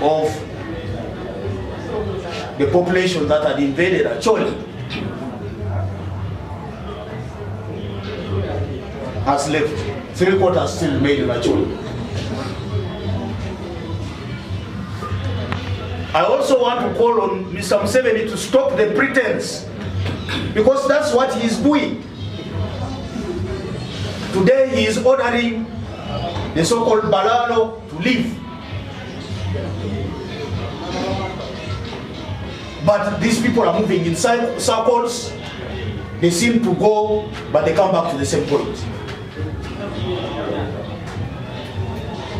of the population that had invaded Acholi has left. 3/4 still remain in Acholi. I also want to call on Mr. Museveni to stop the pretense, because that's what he is doing. Today he is ordering the so-called Balalo to leave. But these people are moving in circles. They seem to go, but they come back to the same point.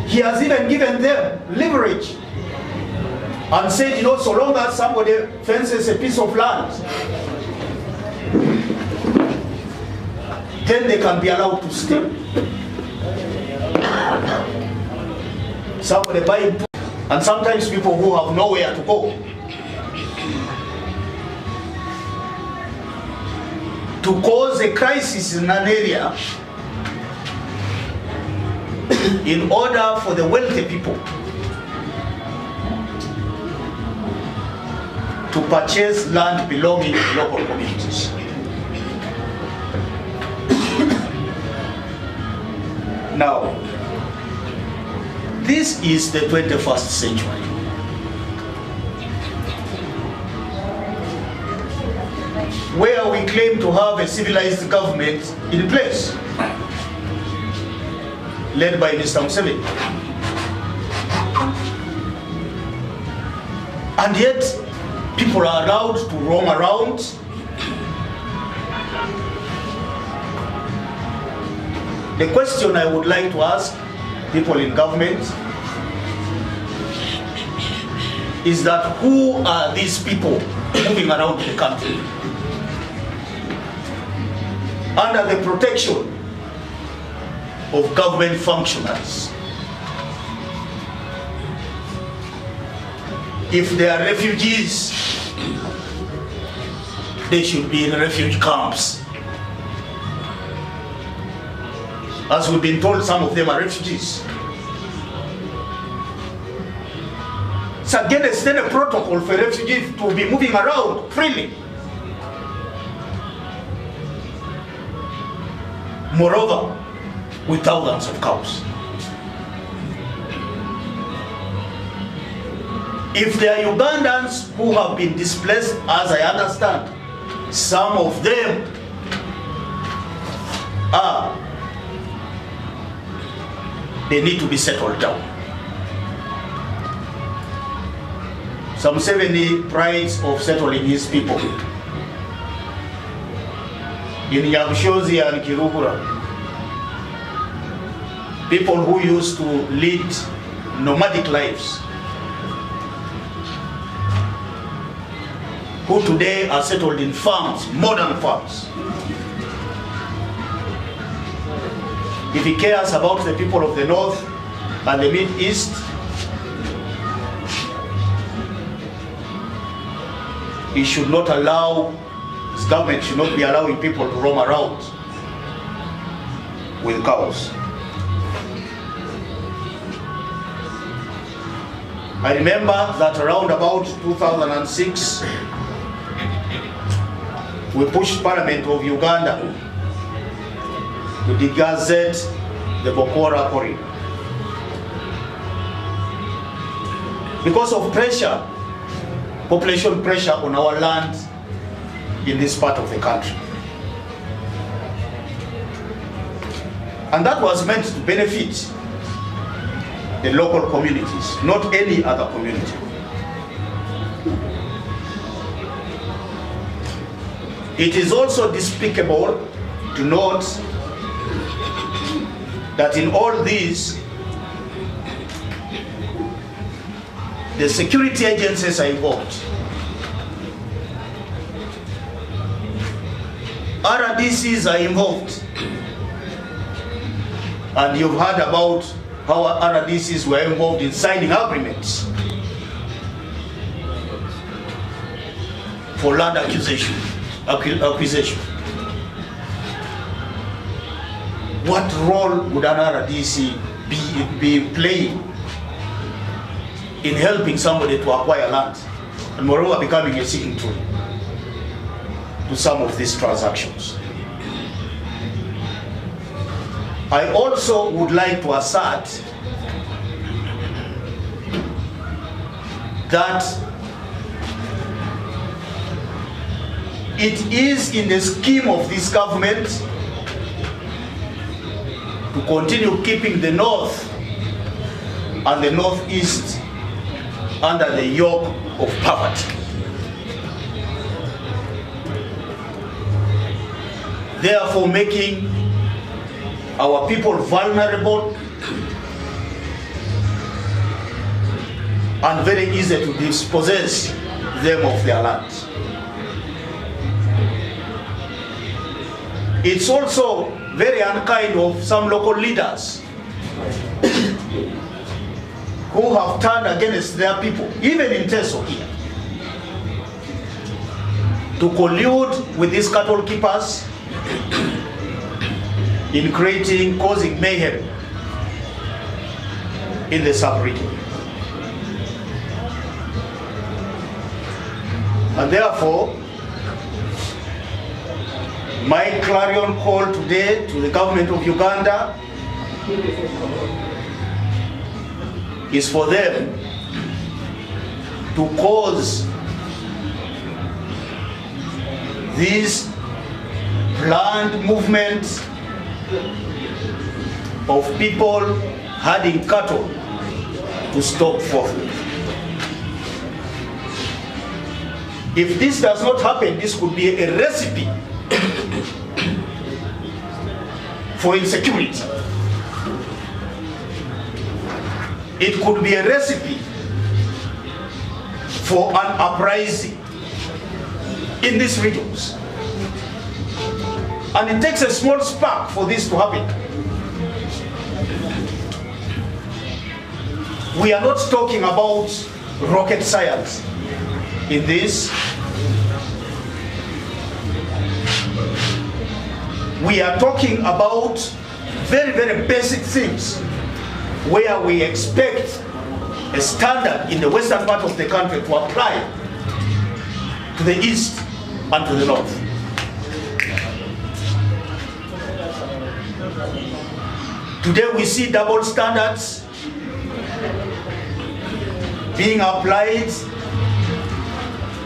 He has even given them leverage and said, you know, so long as somebody fences a piece of land, then they can be allowed to stay. Somebody buying, and sometimes people who have nowhere to go. To cause a crisis in an area in order for the wealthy people to purchase land belonging to local communities. Now, this is the 21st century. Where we claim to have a civilized government in place, led by Mr. Museveni. And yet, people are allowed to roam around. The question I would like to ask people in government is that who are these people moving around the country under the protection of government functionaries? If they are refugees, they should be in refugee camps. As we've been told, some of them are refugees. It's against any protocol for refugees to be moving around freely. Moreover, with thousands of cows. If there are Ugandans who have been displaced, as I understand, some of them they need to be settled down. Some 70 prides of settling his people. In Yabushozi and Kirugura, people who used to lead nomadic lives, who today are settled in farms, modern farms. If he cares about the people of the North and the Mid-East, he should not allow, his government should not be allowing people to roam around with cows. I remember that around about 2006, we pushed Parliament of Uganda to degazette the Bokora corridor. Because of pressure, population pressure on our land in this part of the country. And that was meant to benefit the local communities, not any other community. It is also despicable to note that in all these, the security agencies are involved. RDCs are involved. And you've heard about how RDCs were involved in signing agreements for land acquisition. What role would an RDC be playing in helping somebody to acquire land, and moreover becoming a sitting tool to some of these transactions. I also would like to assert that it is in the scheme of this government to continue keeping the North and the Northeast under the yoke of poverty. Therefore, making our people vulnerable and very easy to dispossess them of their land. It's also very unkind of some local leaders who have turned against their people, even in Iteso here, to collude with these cattle keepers in causing mayhem in the sub-region. And therefore, my clarion call today to the government of Uganda is for them to cause this planned movement of people herding cattle to stop forthwith. If this does not happen, this could be a recipe for insecurity. It could be a recipe for an uprising in these regions. And it takes a small spark for this to happen. We are not talking about rocket science in this. We are talking about very, very basic things where we expect a standard in the western part of the country to apply to the east and to the north. Today we see double standards being applied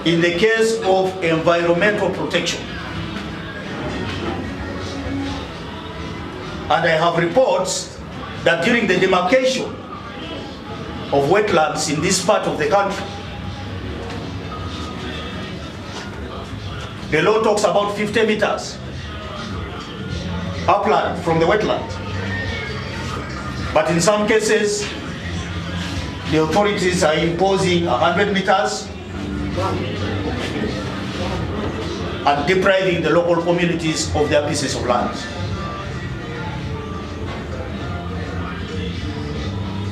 in the case of environmental protection. And I have reports that during the demarcation of wetlands in this part of the country, the law talks about 50 meters upland from the wetland. But in some cases, the authorities are imposing 100 meters and depriving the local communities of their pieces of land.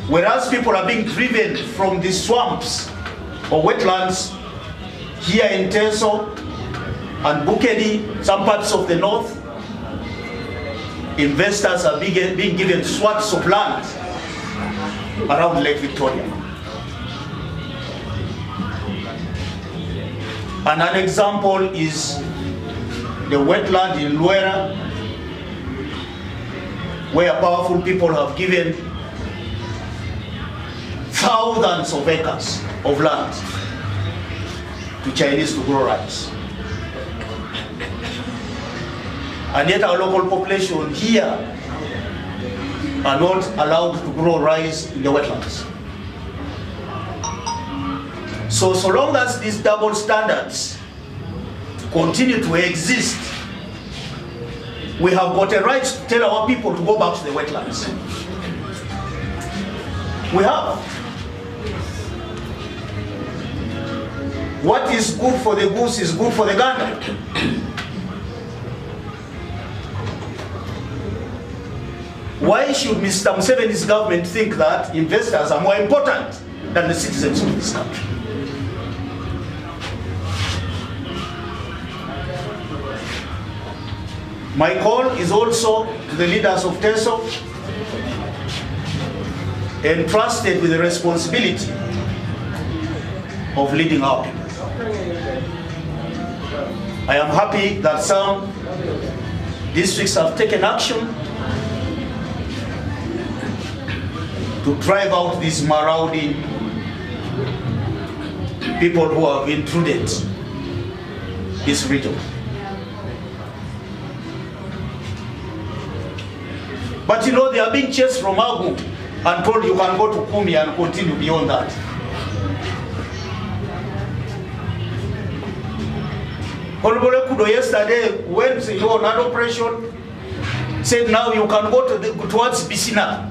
Whereas people are being driven from the swamps or wetlands here in Iteso and Bukedi, some parts of the north, investors are being given swaths of land around Lake Victoria. And an example is the wetland in Luera, where powerful people have given thousands of acres of land to Chinese to grow rice. And yet our local population here are not allowed to grow rice in the wetlands. So long as these double standards continue to exist, we have got a right to tell our people to go back to the wetlands. We have. What is good for the goose is good for the gander. Why should Mr. Museveni's government think that investors are more important than the citizens of this country? My call is also to the leaders of Iteso, entrusted with the responsibility of leading our people. I am happy that some districts have taken action to drive out these marauding people who have intruded this region. But you know, they are being chased from Agu and told you can go to Kumi and continue beyond that. Honorable Kudo yesterday went on an operation, said now you can go towards Bisina.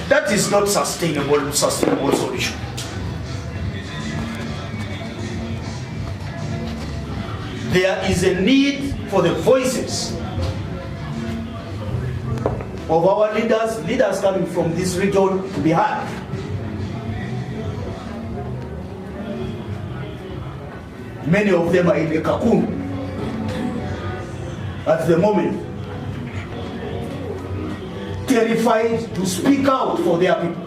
That is not sustainable solution. There is a need for the voices of our leaders coming from this region to be heard. Many of them are in the cocoon at the moment, terrified to speak out for their people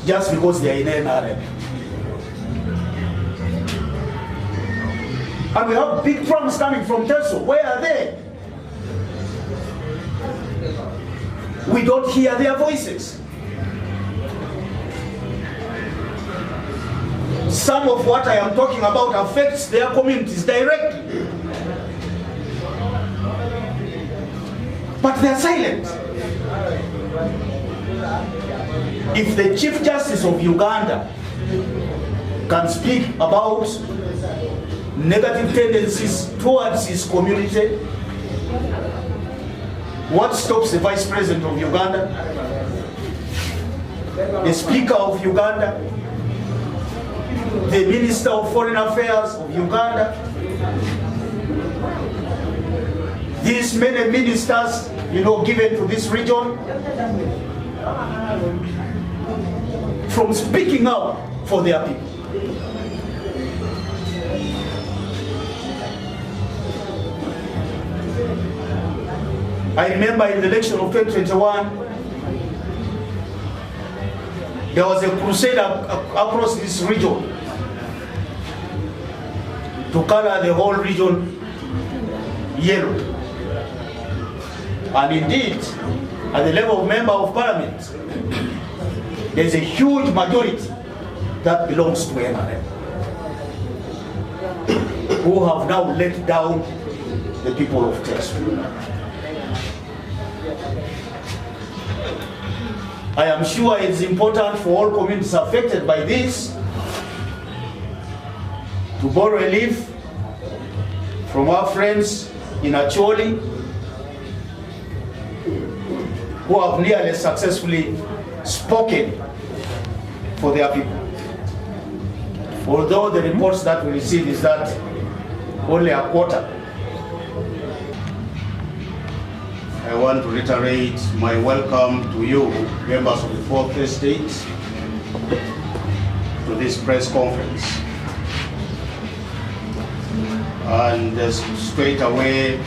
just because they are in NRM. And we have big drums coming from Iteso. Where are they? We don't hear their voices. Some of what I am talking about affects their communities directly. But they are silent. If the Chief Justice of Uganda can speak about negative tendencies towards his community, what stops the Vice President of Uganda, the Speaker of Uganda, the Minister of Foreign Affairs of Uganda, these many ministers, given to this region, from speaking out for their people? I remember in the election of 2021, there was a crusade across this region to color the whole region yellow. And indeed, at the level of member of parliament, there's a huge majority that belongs to NRM, who have now let down the people of Iteso. I am sure it's important for all communities affected by this to borrow a leaf from our friends in Acholi, who have nearly successfully spoken for their people. Although the reports that we receive is that only a quarter. I want to reiterate my welcome to you, members of the Fourth Estate, to this press conference. And straight away,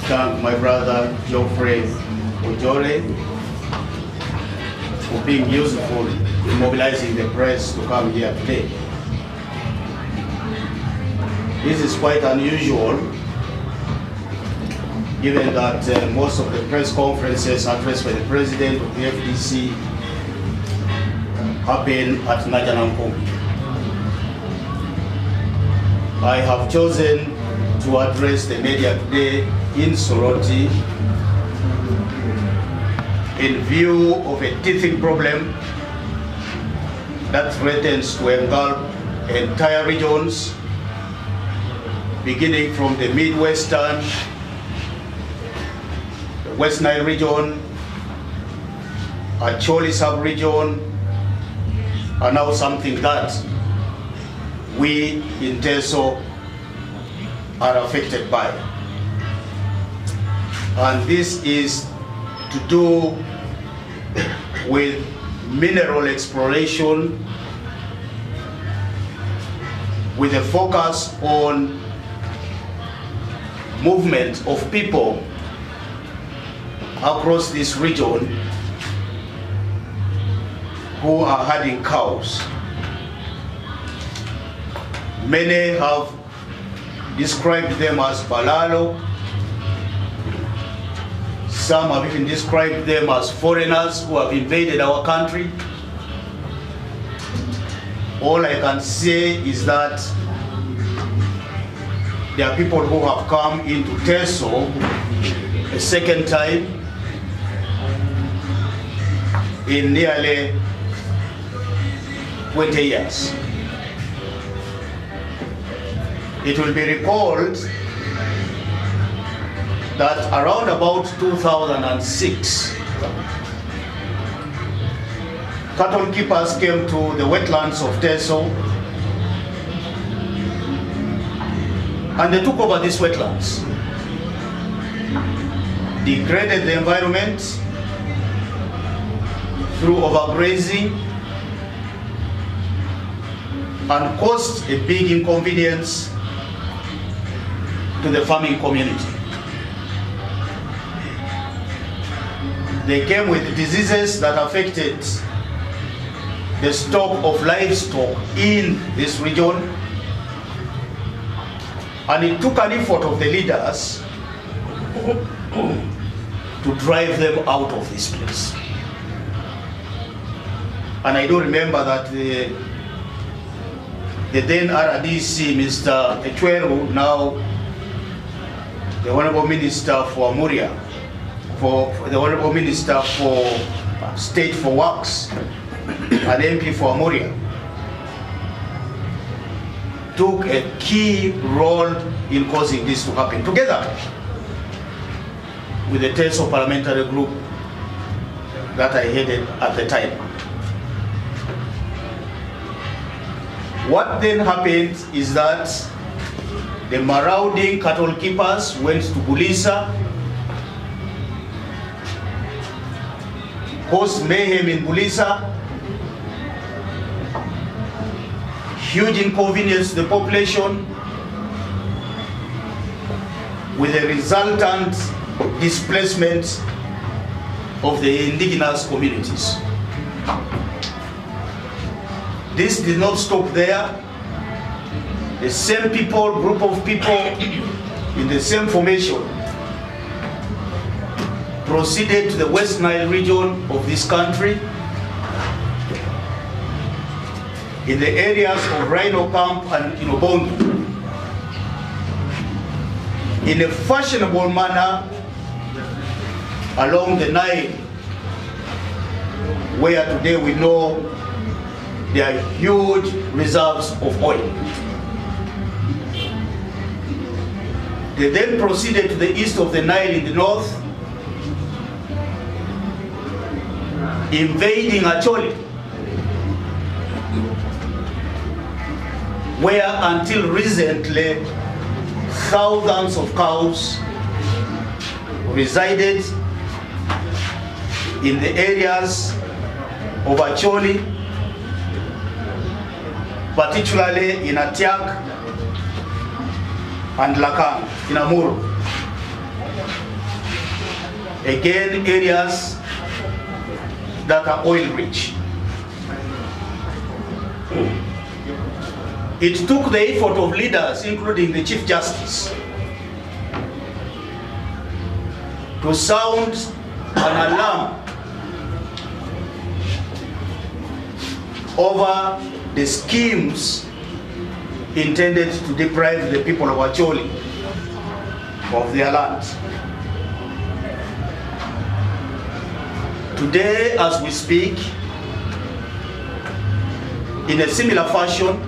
thank my brother Geoffrey Ojole for being useful in mobilizing the press to come here today. This is quite unusual, given that most of the press conferences addressed by the President of the FDC happen at Najanampungi. I have chosen to address the media today in Soroti in view of a teething problem that threatens to engulf entire regions, beginning from the Midwestern, the West Nile region, Acholi sub-region, and now something that we in Iteso are affected by. And this is to do with mineral exploration with a focus on movement of people across this region who are herding cows. Many have described them as Balalo. Some have even described them as foreigners who have invaded our country. All I can say is that there are people who have come into Iteso a second time in nearly 20 years. It will be recalled that around about 2006, cattle keepers came to the wetlands of Iteso and they took over these wetlands, degraded the environment through overgrazing, and caused a big inconvenience to the farming community. They came with diseases that affected the stock of livestock in this region, and it took an effort of the leaders to drive them out of this place. And I do remember that the then RDC, Mr. Iteso, now the Honorable Minister for Amuriat, for the Honorable Minister for State for Works, an MP for Amuriat, took a key role in causing this to happen, together with the Iteso parliamentary group that I headed at the time. What then happened is that the marauding cattle keepers went to Bulisa, caused mayhem in Bulisa, huge inconvenience to the population, with a resultant displacement of the indigenous communities. This did not stop there. The same people, group of people in the same formation, proceeded to the West Nile region of this country, in the areas of Rhino Camp and Inobongi, in a fashionable manner along the Nile, where today we know there are huge reserves of oil. They then proceeded to the east of the Nile in the north, invading Acholi, where until recently thousands of cows resided in the areas of Acholi, particularly in Atiak and Lakang, in Amuru. Again, areas that are oil rich. It took the effort of leaders, including the Chief Justice, to sound an alarm over the schemes intended to deprive the people of Acholi of their land. Today, as we speak, in a similar fashion,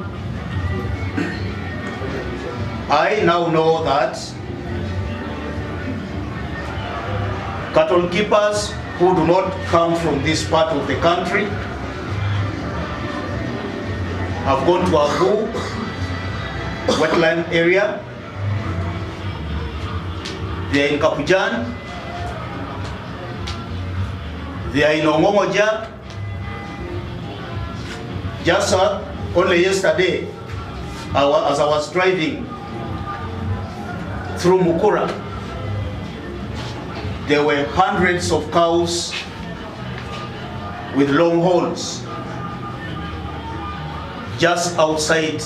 I now know that cattle keepers who do not come from this part of the country have gone to Abu wetland area. They are in Kapujan, they are in Ongomoja. Just only yesterday, as I was driving through Mukura, there were hundreds of cows with long horns just outside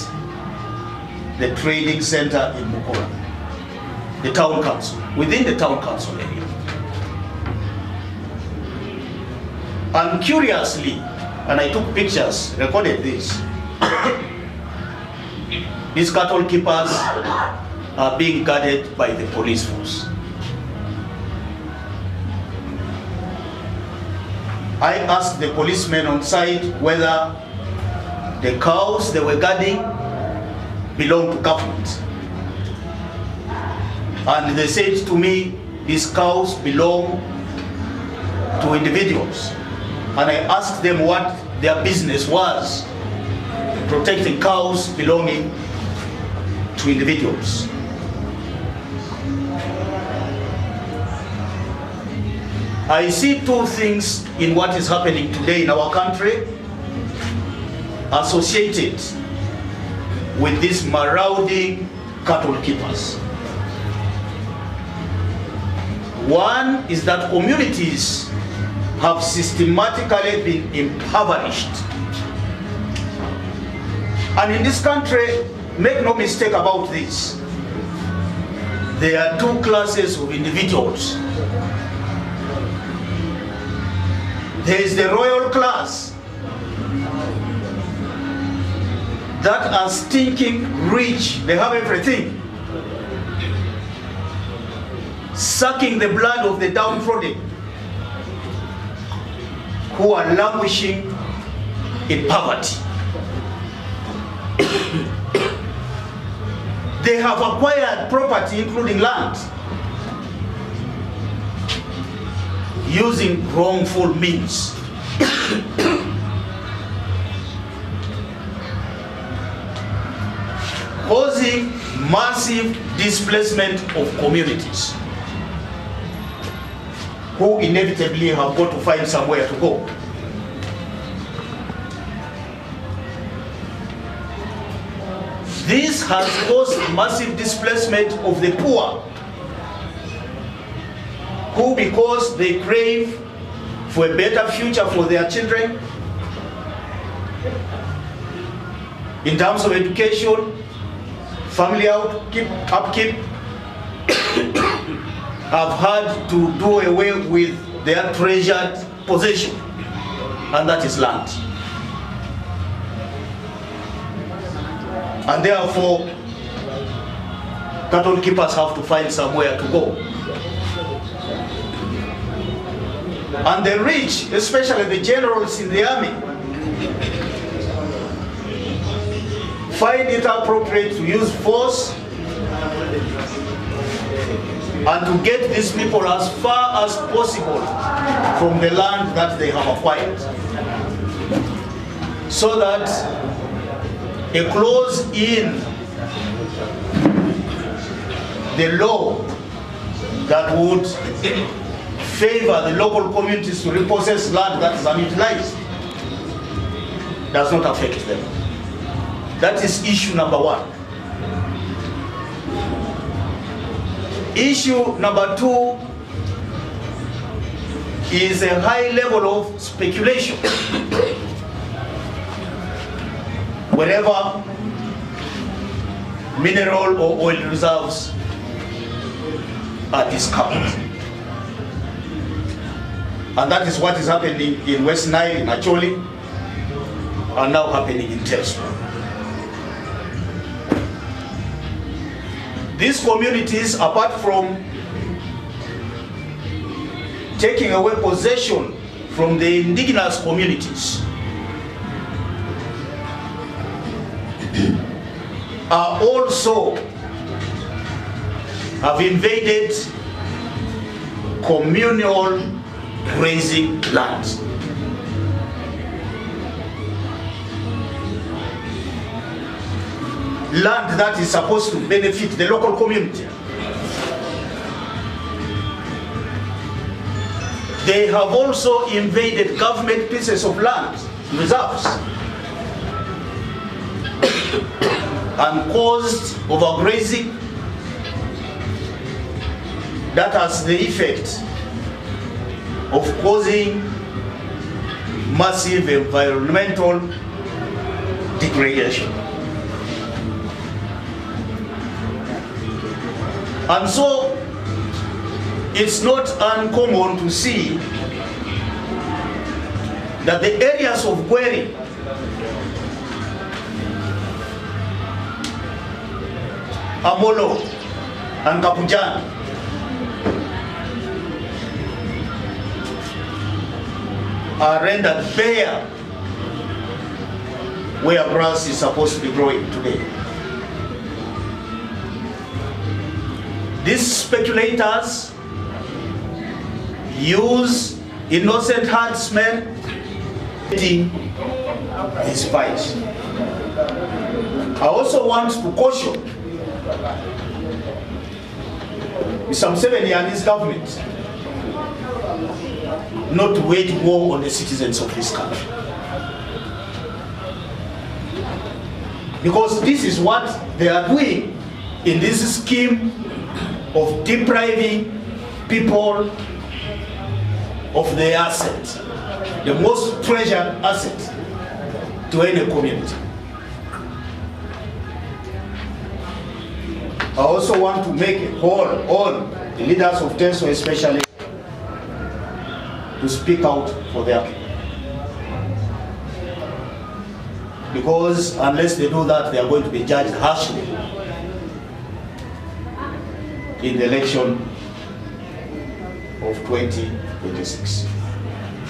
the trading center in Mukola, the town council, within the town council area. And curiously, and I took pictures, recorded this, these cattle keepers are being guarded by the police force. I asked the policemen on site whether the cows they were guarding belong to government. And they said to me, these cows belong to individuals. And I asked them what their business was, protecting cows belonging to individuals. I see two things in what is happening today in our country associated with these marauding cattle keepers. One is that communities have systematically been impoverished. And in this country, make no mistake about this, there are two classes of individuals. There is the royal class that are stinking rich, they have everything, sucking the blood of the downtrodden, who are languishing in poverty. They have acquired property, including land, using wrongful means. Causing massive displacement of communities who inevitably have got to find somewhere to go. This has caused massive displacement of the poor, who, because they crave for a better future for their children, in terms of education, family upkeep, have had to do away with their treasured possession, and that is land. And therefore, cattle keepers have to find somewhere to go. And the rich, especially the generals in the army, find it appropriate to use force and to get these people as far as possible from the land that they have acquired, so that a clause in the law that would favor the local communities to repossess land that is unutilized does not affect them. That is issue number one. Issue number two is a high level of speculation. Wherever mineral or oil reserves are discovered. And that is what is happening in West Nile, in Acholi, and now happening in Iteso. These communities, apart from taking away possession from the indigenous communities, are also have invaded communal grazing lands. Land that is supposed to benefit the local community. They have also invaded government pieces of land, reserves, and caused overgrazing that has the effect of causing massive environmental degradation. And so it's not uncommon to see that the areas of Gweri Amolo and Kapujan are rendered bare where grass is supposed to be growing today. These speculators use innocent herdsmen in this fight. I also want to caution Mr. Museveni and his government not to wage war on the citizens of this country. Because this is what they are doing in this scheme of depriving people of their asset, the most treasured asset to any community. I also want to make a call on the leaders of Iteso especially to speak out for their people. Because unless they do that, they are going to be judged harshly in the election of 2026.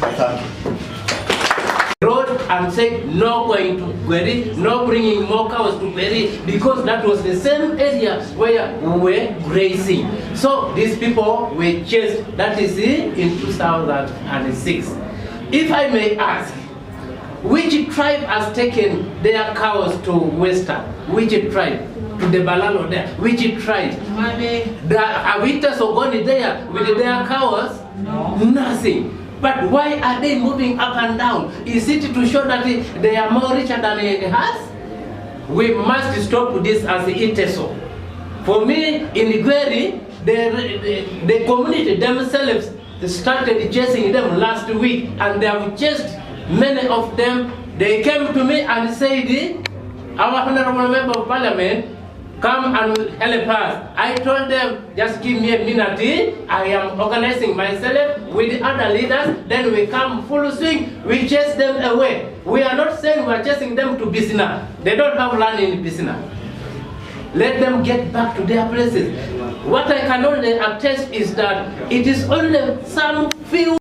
I thank you. Road and said no going to Gweri, no bringing more cows to Gweri, because that was the same area where we were grazing. So these people were chased, that is in 2006. If I may ask, which tribe has taken their cows to Western? Which tribe? To the Balalo there? Which tribe? Are Iteso gone there with their cows? No. Nothing. But why are they moving up and down? Is it to show that they are more richer than us? We must stop this as Iteso. For me, in Gweri, the community themselves started chasing them last week, and they have chased many of them. They came to me and said, our Honorable Member of Parliament, come and help us. I told them, just give me a minute. I am organizing myself with the other leaders. Then we come full swing. We chase them away. We are not saying we are chasing them to Bisina. They don't have land in Bisina. Let them get back to their places. What I can only attest is that it is only some few